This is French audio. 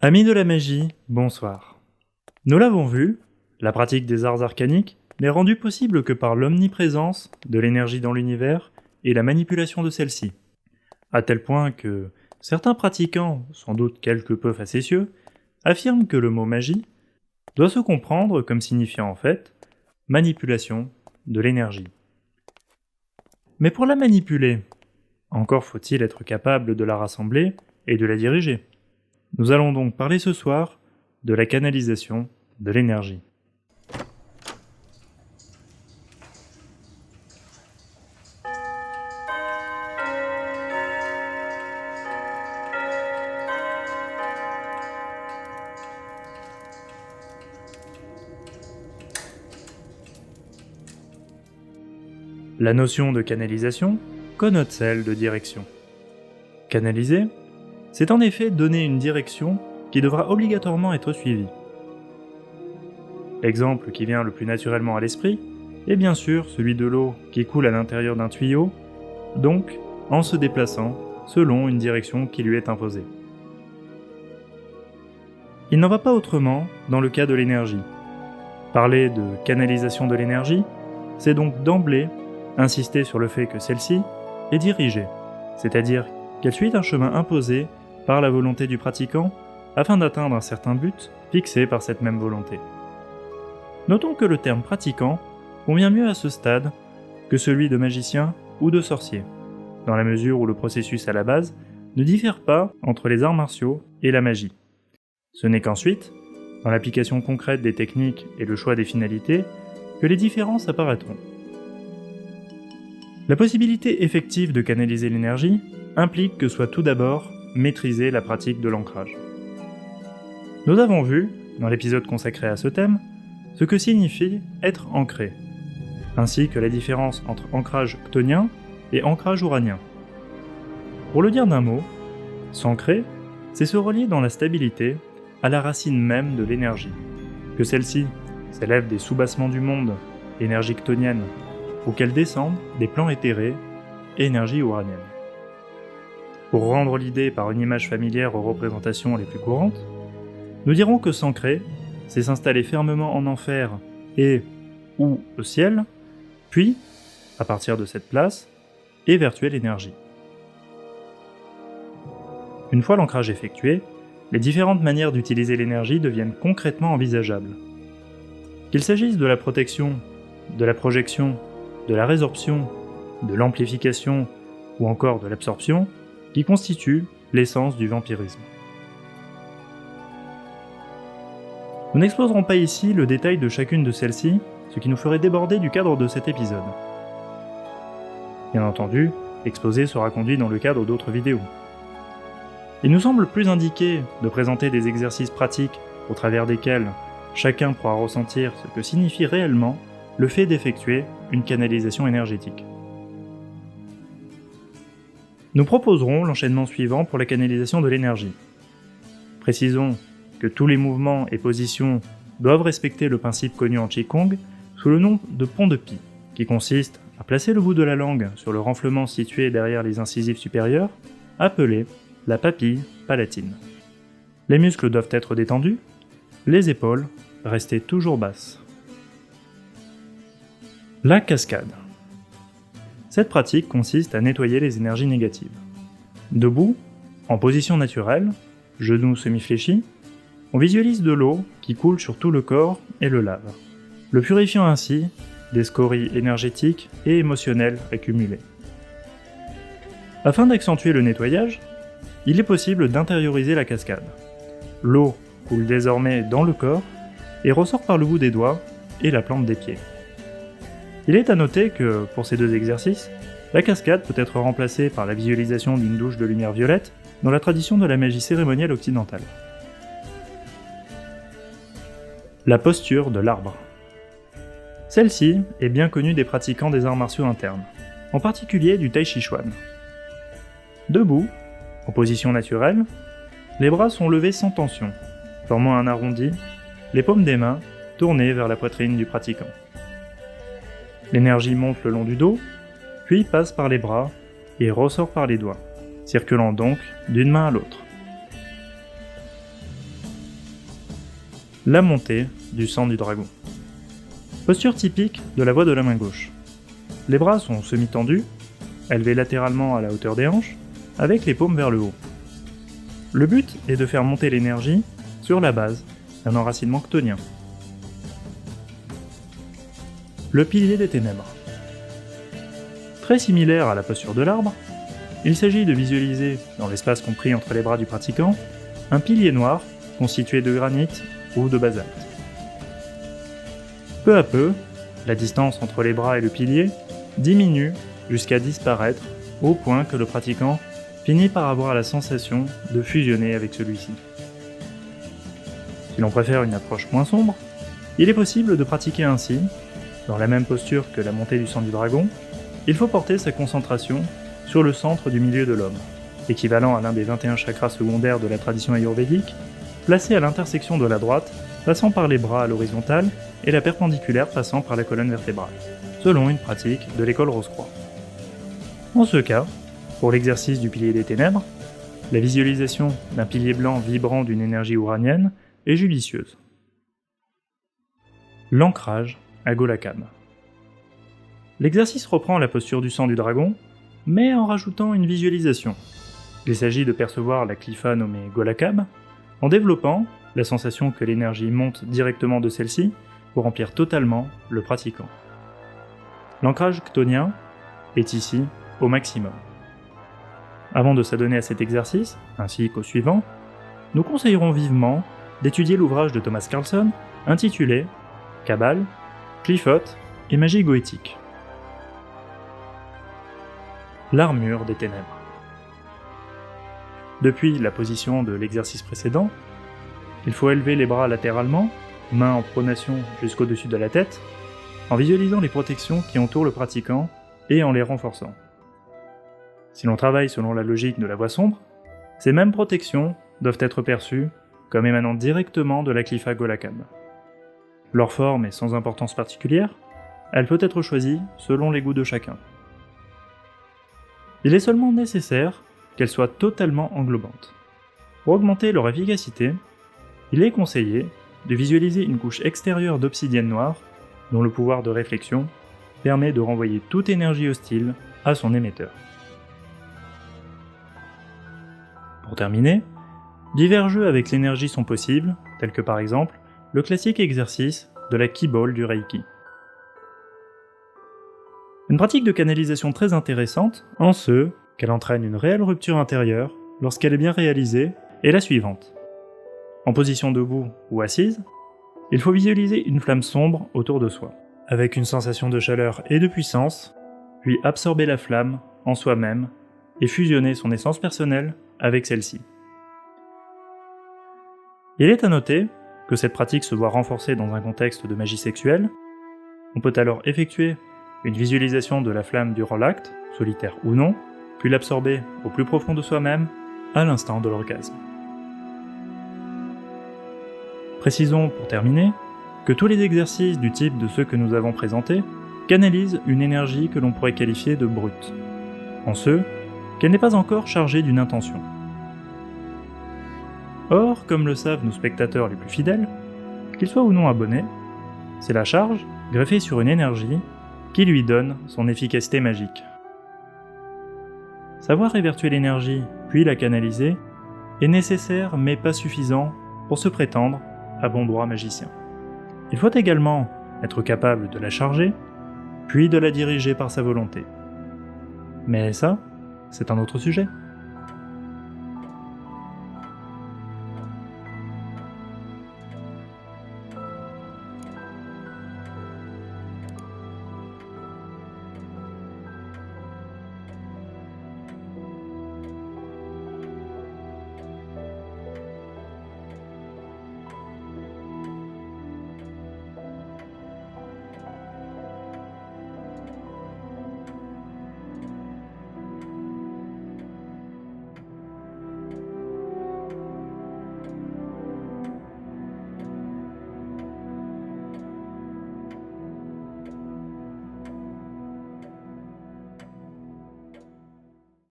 Amis de la magie, bonsoir. Nous l'avons vu, la pratique des arts arcaniques n'est rendue possible que par l'omniprésence de l'énergie dans l'univers et la manipulation de celle-ci, à tel point que certains pratiquants, sans doute quelque peu facétieux, affirment que le mot magie doit se comprendre comme signifiant en fait manipulation de l'énergie. Mais pour la manipuler, encore faut-il être capable de la rassembler et de la diriger. Nous allons donc parler ce soir de la canalisation de l'énergie. La notion de canalisation connote celle de direction. Canaliser, c'est en effet donner une direction qui devra obligatoirement être suivie. L'exemple qui vient le plus naturellement à l'esprit est bien sûr celui de l'eau qui coule à l'intérieur d'un tuyau, donc en se déplaçant selon une direction qui lui est imposée. Il n'en va pas autrement dans le cas de l'énergie. Parler de canalisation de l'énergie, c'est donc d'emblée insister sur le fait que celle-ci est dirigée, c'est-à-dire qu'elle suit un chemin imposé par la volonté du pratiquant afin d'atteindre un certain but fixé par cette même volonté. Notons que le terme pratiquant convient mieux à ce stade que celui de magicien ou de sorcier, dans la mesure où le processus à la base ne diffère pas entre les arts martiaux et la magie. Ce n'est qu'ensuite, dans l'application concrète des techniques et le choix des finalités, que les différences apparaîtront. La possibilité effective de canaliser l'énergie implique que soit tout d'abord maîtriser la pratique de l'ancrage. Nous avons vu, dans l'épisode consacré à ce thème, ce que signifie être ancré, ainsi que la différence entre ancrage chtonien et ancrage uranien. Pour le dire d'un mot, s'ancrer, c'est se relier dans la stabilité à la racine même de l'énergie, que celle-ci s'élève des soubassements du monde, énergie chtonienne, ou qu'elle descende des plans éthérés, énergie uranienne. Pour rendre l'idée par une image familière aux représentations les plus courantes, nous dirons que s'ancrer, c'est s'installer fermement en enfer et ou au ciel, puis, à partir de cette place, évertuer l'énergie. Une fois l'ancrage effectué, les différentes manières d'utiliser l'énergie deviennent concrètement envisageables. Qu'il s'agisse de la protection, de la projection, de la résorption, de l'amplification ou encore de l'absorption, qui constitue l'essence du vampirisme. Nous n'exploserons pas ici le détail de chacune de celles-ci, ce qui nous ferait déborder du cadre de cet épisode. Bien entendu, l'exposé sera conduit dans le cadre d'autres vidéos. Il nous semble plus indiqué de présenter des exercices pratiques au travers desquels chacun pourra ressentir ce que signifie réellement le fait d'effectuer une canalisation énergétique. Nous proposerons l'enchaînement suivant pour la canalisation de l'énergie. Précisons que tous les mouvements et positions doivent respecter le principe connu en Qigong sous le nom de pont de Pi, qui consiste à placer le bout de la langue sur le renflement situé derrière les incisives supérieures, appelé la papille palatine. Les muscles doivent être détendus, les épaules rester toujours basses. La cascade. Cette pratique consiste à nettoyer les énergies négatives. Debout, en position naturelle, genoux semi-fléchis, on visualise de l'eau qui coule sur tout le corps et le lave, le purifiant ainsi des scories énergétiques et émotionnelles accumulées. Afin d'accentuer le nettoyage, il est possible d'intérioriser la cascade. L'eau coule désormais dans le corps et ressort par le bout des doigts et la plante des pieds. Il est à noter que, pour ces deux exercices, la cascade peut être remplacée par la visualisation d'une douche de lumière violette dans la tradition de la magie cérémonielle occidentale. La posture de l'arbre. Celle-ci est bien connue des pratiquants des arts martiaux internes, en particulier du Tai Chi Chuan. Debout, en position naturelle, les bras sont levés sans tension, formant un arrondi, les paumes des mains tournées vers la poitrine du pratiquant. L'énergie monte le long du dos, puis passe par les bras et ressort par les doigts, circulant donc d'une main à l'autre. La montée du sang du dragon. Posture typique de la voie de la main gauche. Les bras sont semi-tendus, élevés latéralement à la hauteur des hanches, avec les paumes vers le haut. Le but est de faire monter l'énergie sur la base d'un enracinement chtonien. Le pilier des ténèbres. Très similaire à la posture de l'arbre, il s'agit de visualiser, dans l'espace compris entre les bras du pratiquant, un pilier noir constitué de granit ou de basalte. Peu à peu, la distance entre les bras et le pilier diminue jusqu'à disparaître au point que le pratiquant finit par avoir la sensation de fusionner avec celui-ci. Si l'on préfère une approche moins sombre, il est possible de pratiquer ainsi, dans la même posture que la montée du sang du dragon. Il faut porter sa concentration sur le centre du milieu de l'homme, équivalent à l'un des 21 chakras secondaires de la tradition ayurvédique, placé à l'intersection de la droite, passant par les bras à l'horizontale et la perpendiculaire passant par la colonne vertébrale, selon une pratique de l'école Rose-Croix. En ce cas, pour l'exercice du pilier des ténèbres, la visualisation d'un pilier blanc vibrant d'une énergie uranienne est judicieuse. L'ancrage à Golakam. L'exercice reprend la posture du sang du dragon, mais en rajoutant une visualisation. Il s'agit de percevoir la clifa nommée Golakam, en développant la sensation que l'énergie monte directement de celle-ci pour remplir totalement le pratiquant. L'ancrage chtonien est ici au maximum. Avant de s'adonner à cet exercice, ainsi qu'au suivant, nous conseillerons vivement d'étudier l'ouvrage de Thomas Carlson intitulé Kabbale, Qliphoth et magie goétique. L'armure des ténèbres. Depuis la position de l'exercice précédent, il faut élever les bras latéralement, mains en pronation jusqu'au-dessus de la tête, en visualisant les protections qui entourent le pratiquant et en les renforçant. Si l'on travaille selon la logique de la voie sombre, ces mêmes protections doivent être perçues comme émanant directement de la Qlipha Golakam. Leur forme est sans importance particulière, elle peut être choisie selon les goûts de chacun. Il est seulement nécessaire qu'elle soit totalement englobante. Pour augmenter leur efficacité, il est conseillé de visualiser une couche extérieure d'obsidienne noire dont le pouvoir de réflexion permet de renvoyer toute énergie hostile à son émetteur. Pour terminer, divers jeux avec l'énergie sont possibles, tels que par exemple le classique exercice de la Ki-Ball du Reiki. Une pratique de canalisation très intéressante en ce qu'elle entraîne une réelle rupture intérieure lorsqu'elle est bien réalisée est la suivante. En position debout ou assise, il faut visualiser une flamme sombre autour de soi, avec une sensation de chaleur et de puissance, puis absorber la flamme en soi-même et fusionner son essence personnelle avec celle-ci. Il est à noter que cette pratique se voit renforcée dans un contexte de magie sexuelle. On peut alors effectuer une visualisation de la flamme durant l'acte, solitaire ou non, puis l'absorber au plus profond de soi-même à l'instant de l'orgasme. Précisons pour terminer que tous les exercices du type de ceux que nous avons présentés canalisent une énergie que l'on pourrait qualifier de brute, en ce qu'elle n'est pas encore chargée d'une intention. Or, comme le savent nos spectateurs les plus fidèles, qu'ils soient ou non abonnés, c'est la charge greffée sur une énergie qui lui donne son efficacité magique. Savoir évertuer l'énergie puis la canaliser est nécessaire mais pas suffisant pour se prétendre à bon droit magicien. Il faut également être capable de la charger, puis de la diriger par sa volonté. Mais ça, c'est un autre sujet.